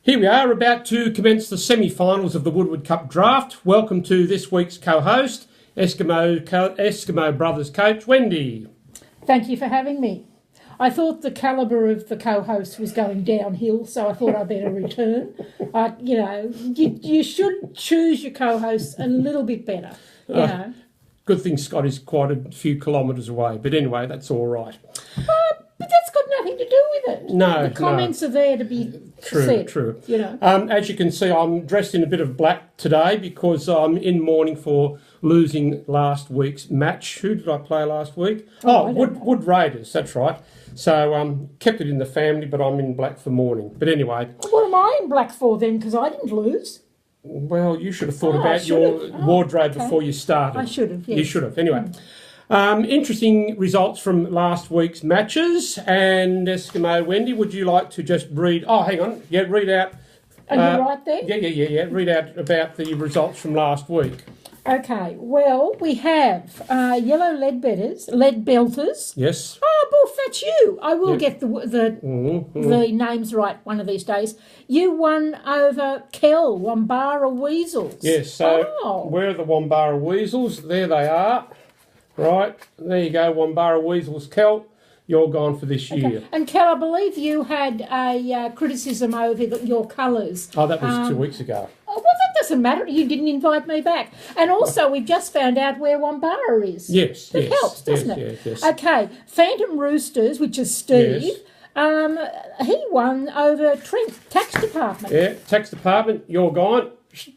Here we are, about to commence the semi-finals of the Woodward Cup Draft. Welcome to this week's co-host, Eskimo Brothers coach, Wendy. Thank you for having me. I thought the calibre of the co-host was going downhill, so I thought I'd better return. You should choose your co-hosts a little bit better, you know. Good thing Scott is quite a few kilometres away, but anyway, that's all right. But that's got nothing to do with it. No, the comments are there to be said. True. You know. As you can see, I'm dressed in a bit of black today because I'm in mourning for losing last week's match. Who did I play last week? Wood Raiders, that's right. So kept it in the family, but I'm in black for mourning. But anyway. What am I in black for then? Because I didn't lose. Well, you should have thought about your wardrobe before you started. I should have, yes. You should have. Anyway. Interesting results from last week's matches. And Eskimo Wendy, would you like to just read... Oh, hang on. Yeah, read out... Are you right there? Yeah. Read out about the results from last week. Okay, well, we have yellow lead belters. Yes. Oh, Wolf, that's you. I will get the names right one of these days. You won over Wombara Weasels. Yes, so where are the Wombara Weasels? There they are. Right, there you go, Wombara Weasels, Kel. You're gone for this year. And Kel, I believe you had a criticism over your colours. Oh, that was 2 weeks ago. Oh, well, that doesn't matter. You didn't invite me back. And also, we've just found out where Wombara is. Yes, It helps, doesn't it? Yes. Okay, Phantom Roosters, which is Steve. Yes. He won over Trent, Tax Department. Yeah, Tax Department, you're gone.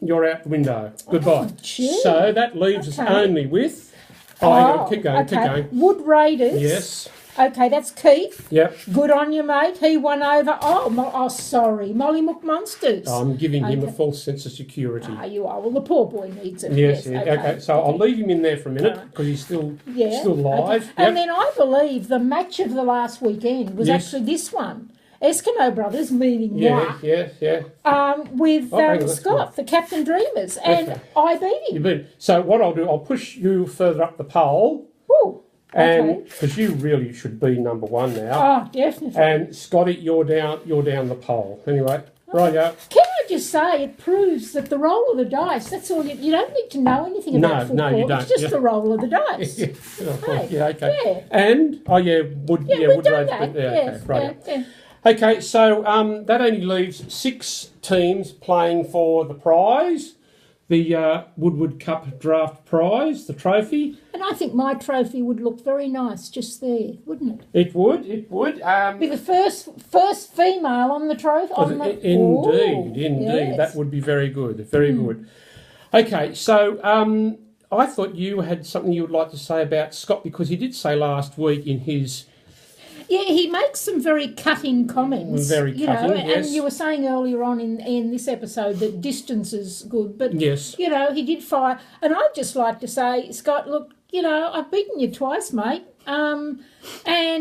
You're out the window. Goodbye. So that leaves us only with... keep going. Wood Raiders. Yes. Okay, that's Keith. Yep. Good on you, mate. He won over... sorry, Molly Monsters. I'm giving him a false sense of security. You are. Well, the poor boy needs it. Yes. Okay. So I'll leave him in there for a minute because he's still live. Okay. Yep. And then I believe the match of the last weekend was actually this one. Eskimo Brothers, meaning Yeah. with Scott, the Captain Dreamers, and I beat him. So what I'll do, I'll push you further up the poll. Ooh, and because you really should be number one now. Oh, definitely. And Scotty, you're down the poll. Anyway, righto. Can I just say, it proves that the roll of the dice, that's all you don't need to know anything about football. No, you don't. It's just the roll of the dice. Okay. Yeah. And, Wood Raiders. Right. Okay, so that only leaves 6 teams playing for the prize, the Woodward Cup Draft prize, the trophy. And I think my trophy would look very nice just there, wouldn't it? It would. Be the first female on the trophy. Indeed. Yes. That would be very good, very good. Okay, so I thought you had something you would like to say about Scott, because he did say last week in his... Yeah, he makes some very cutting comments. Yes. And you were saying earlier on in this episode that distance is good, but, yes. He did fire. And I'd just like to say, Scott, look, I've beaten you twice, mate. And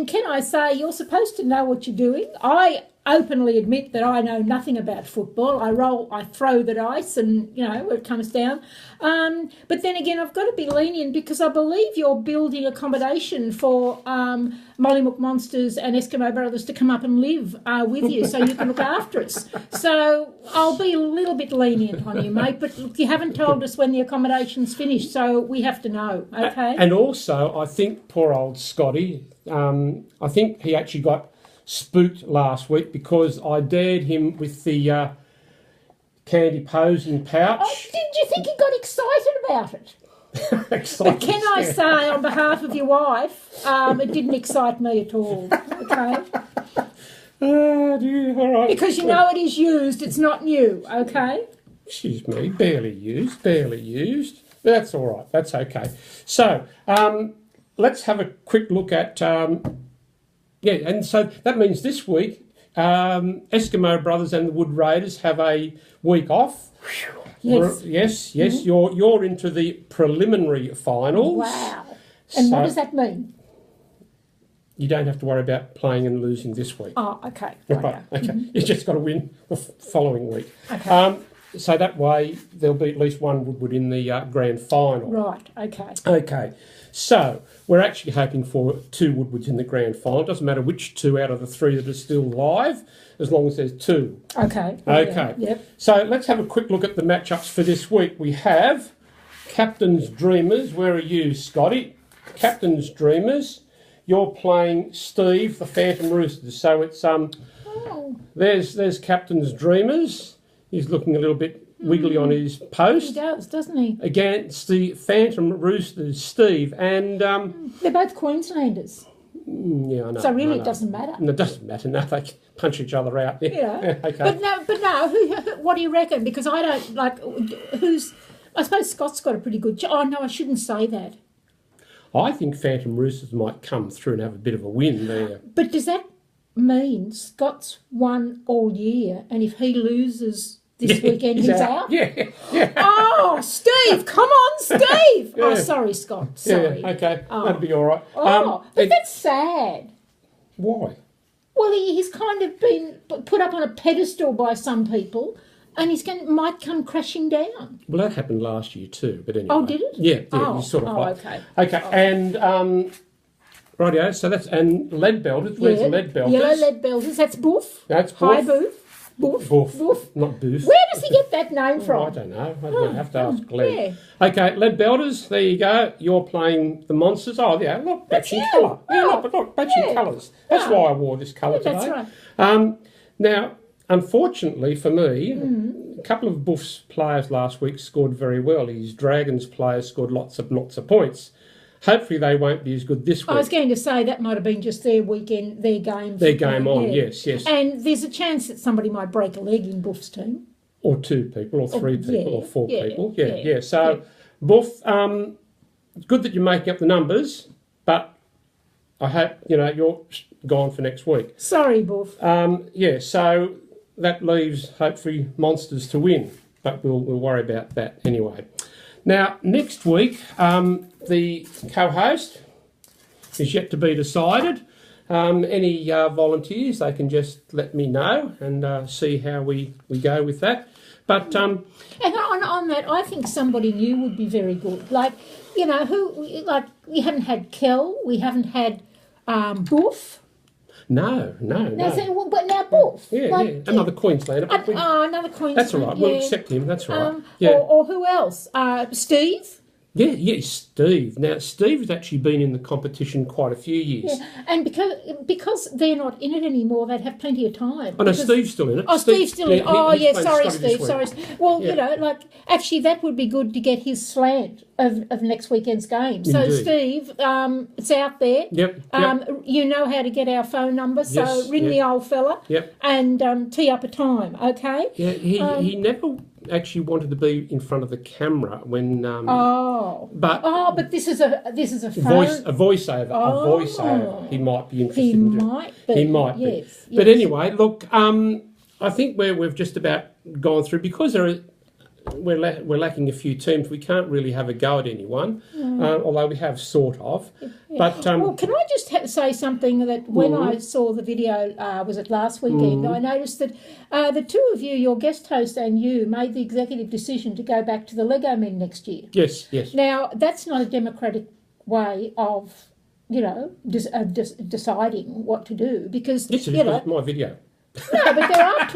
can I say, you're supposed to know what you're doing. I openly admit that I know nothing about football. I throw the dice and, where it comes down. But then again, I've got to be lenient because I believe you're building accommodation for Molly McMonsters and Eskimo Brothers to come up and live with you so you can look after us. So I'll be a little bit lenient on you, mate. But look, you haven't told us when the accommodation's finished, so we have to know, okay? And also, I think poor old Scotty, I think he actually got spooked last week because I dared him with the candy posing pouch. Oh, did you think he got excited about it? But can I say, on behalf of your wife, it didn't excite me at all, okay? Oh, dear, all right. Because it is used, it's not new, okay? Excuse me, barely used. But that's all right, that's okay. So, let's have a quick look at... and so that means this week, Eskimo Brothers and the Wood Raiders have a week off. Yes. Yes. You're into the preliminary finals. Wow. And what does that mean? You don't have to worry about playing and losing this week. Oh, okay. Right. Okay. You just got to win the following week. Okay. so that way there'll be at least one Woodward in the grand final. Right, okay. Okay, so we're actually hoping for 2 Woodwards in the grand final. Doesn't matter which 2 out of the 3 that are still live, as long as there's 2. Okay. Okay. Yeah, yep. So let's have a quick look at the matchups for this week. We have Captain's Dreamers. Where are you, Scotty? Captain's Dreamers. You're playing Steve, the Phantom Roosters. So it's there's Captain's Dreamers. He's looking a little bit wiggly on his post. He does, doesn't he? Against the Phantom Roosters, Steve. And they're both Queenslanders. yeah, I know. So really, it doesn't matter. No, it doesn't matter. No, they punch each other out. Yeah. Okay. But no. What do you reckon? Because I don't like who's. I suppose Scott's got a pretty good. Oh no, I shouldn't say that. I think Phantom Roosters might come through and have a bit of a win there. But does that mean Scott's won all year, and if he loses this weekend, he's out? Yeah. Oh, Steve, come on, Steve! Yeah. Oh, sorry, Scott. Sorry. Yeah, okay. Oh. That'd be all right. But that's sad. Why? Well, he's kind of been put up on a pedestal by some people, and might come crashing down. Well, that happened last year too, but anyway. Oh, did it? Yeah, Oh, you sort of like... okay. Okay, and... rightio, so that's... And lead belters. Where's the lead belters? Yellow lead belters. That's Boof. That's Hi, Boof. Boof. Boof. Not Boof. Where does he get that name from? I don't know. I don't have to ask Glenn. Yeah. Okay, lead belters. There you go. You're playing the monsters. Oh, yeah. Look, matching colour. Yeah, look, matching colours. That's why I wore this colour today. That's right. Now, unfortunately for me, a couple of Buff's players last week scored very well. His Dragons players scored lots of points. Hopefully they won't be as good this week. I was going to say that might have been just their weekend, their game. Their game on, yes. And there's a chance that somebody might break a leg in Buff's team. Or 2 people, or 3 people, or 4 people. Yeah. So, Yeah. Buff, it's good that you're making up the numbers, but I hope, you're gone for next week. Sorry, Buff. So that leaves, hopefully, Monsters to win, but we'll worry about that anyway. Now, next week, the co-host is yet to be decided. Any volunteers, they can just let me know and see how we go with that. But and on that, I think somebody new would be very good. Like, we haven't had Kel, we haven't had Buff. No. But now Buff. Yeah. Another Queenslander. Another Queenslander. That's all right. We'll accept him. That's all right. Or who else? Steve? Yeah, Steve. Now, Steve has actually been in the competition quite a few years. Yeah, and because they're not in it anymore, they'd have plenty of time. Oh, no, Steve's still in it. Oh, Steve's still in it. Sorry, Steve. Sorry. Well, Yeah. Actually, that would be good to get his slant of next weekend's game. So, Indeed. Steve, it's out there. Yep. You know how to get our phone number, so Yes, ring the old fella Yep. and tee up a time, okay? Yeah, he never actually wanted to be in front of the camera when. But this is a phone. a voiceover. He might be interested. He might be. Yes. But anyway, look, I think we've just about gone through because we're lacking a few teams. We can't really have a go at anyone, although we have sort of. Yeah. But well, can I just say something that when I saw the video, was it last weekend? I noticed that the two of you, your guest host and you, made the executive decision to go back to the Lego Men next year. Yes. Now that's not a democratic way of, deciding what to do because Yes, it is. It's my video. No, but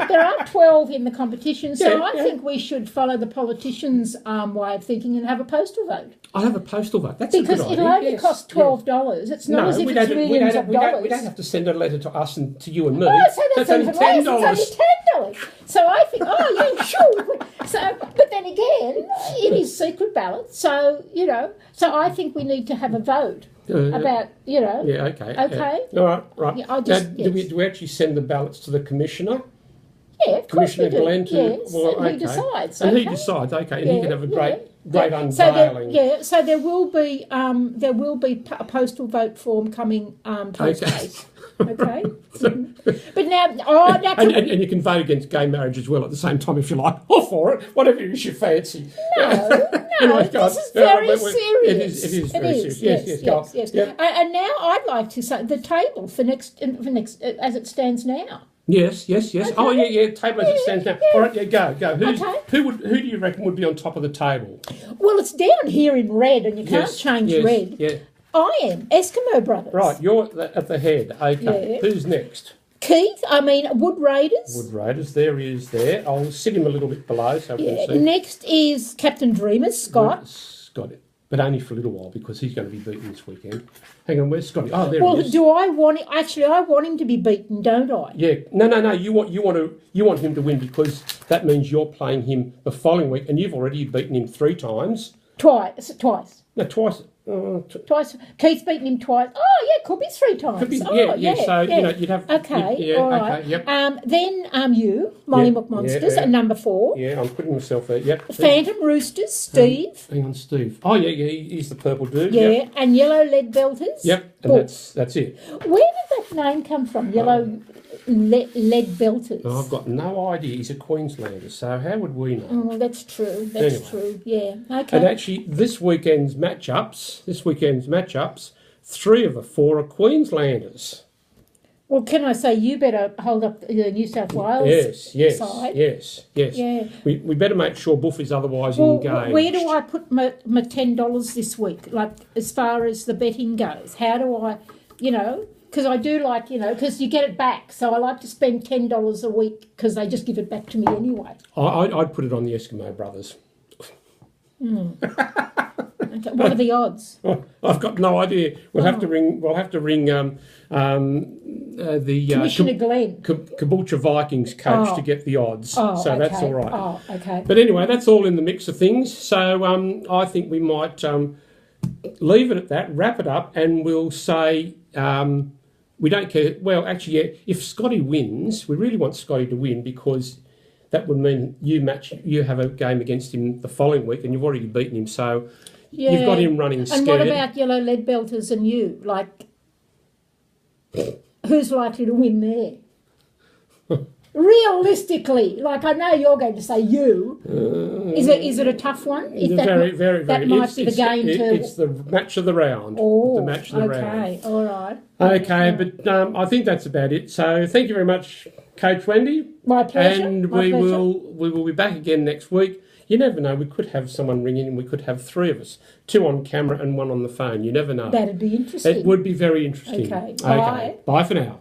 there are 12 in the competition, so I think we should follow the politicians' way of thinking and have a postal vote. I'll have a postal vote. That's a good idea. Because it'll only cost $12. It's not as if it's millions of dollars. We don't have to send a letter to us and to you and me. Oh, so that's only $10. It's only $10. So I think, sure. But then again, it is secret ballot, so I think we need to have a vote. About, Yeah, okay. Okay. All right. Yeah, do we actually send the ballots to the commissioner? Yeah, of course Commissioner we do. Glenn Yes, and he decides. And he decides, and he can have a great unveiling. So there will be a postal vote form coming post-haste. Okay. But now, and you can vote against gay marriage as well at the same time if you like, or for it, whatever it is you fancy. No, anyway, this is very serious. It is very serious. Yes. Yep. And now I'd like to say the table for next as it stands now. Yes. Okay. Oh, yeah. Table as it stands now. All right, go. Okay. Who do you reckon would be on top of the table? Well, it's down here in red, and you can't change red. Yeah. I am Eskimo Brothers. Right, you're at the head. Okay. Yeah. Who's next? Wood Raiders. Wood Raiders. There he is. There. I'll sit him a little bit below so we can see. Next is Captain Dreamers, Scott. Scott, but only for a little while because he's going to be beaten this weekend. Hang on, where's Scotty? Oh, there he is. Do I want him? Actually, I want him to be beaten, don't I? Yeah. No. You want him to win because that means you're playing him the following week, and you've already beaten him 3 times. Twice. No, twice. Twice. Keith's beaten him twice. Oh, yeah, could be 3 times. Could be, So, you'd have... Okay, all right. Okay, yep. Then you, Molly McMonsters, at number 4. Yeah, I'm putting myself there, yep. Phantom Roosters, Steve. Hang on, Steve. Oh, yeah, he's the purple dude. Yeah, Yep. and Yellow Lead Belters. Yep, and that's it. Where did that name come from, Yellow Lead Belters? I've got no idea. He's a Queenslander, so how would we know? Oh, that's true. That's true. Yeah. Okay. And actually, this weekend's matchups, 3 of the 4 are Queenslanders. Well, can I say you better hold up the New South Wales side? Yes. Yeah. We better make sure Buff is otherwise Well, engaged. where do I put my $10 this week? Like, as far as the betting goes, how do I, because I do like, because you get it back. So I like to spend $10 a week because they just give it back to me anyway. I'd put it on the Eskimo Brothers. Okay. What are the odds? I've got no idea. We'll have to ring. We'll have to ring the Commissioner Glenn, Caboolture Vikings coach to get the odds. So that's all right. Oh, okay. But anyway, that's all in the mix of things. So I think we might leave it at that. Wrap it up, and we'll say we don't care. Well, actually, yeah, if Scotty wins, we really want Scotty to win because that would mean you have a game against him the following week, and you've already beaten him. So. Yeah. You've got him running scared. And what about Yellow Lead Belters and you? Like, who's likely to win there? Realistically, like I know you're going to say you. Is it a tough one? Very. That might be the game to. It's the match of the round. Oh, the match of the round. Okay, all right. Okay, but I think that's about it. So thank you very much, Coach Wendy. My pleasure. And we will be back again next week. You never know. We could have someone ring in and we could have 3 of us, 2 on camera and 1 on the phone. You never know. That'd be interesting. It would be very interesting. Okay. Bye. Bye for now.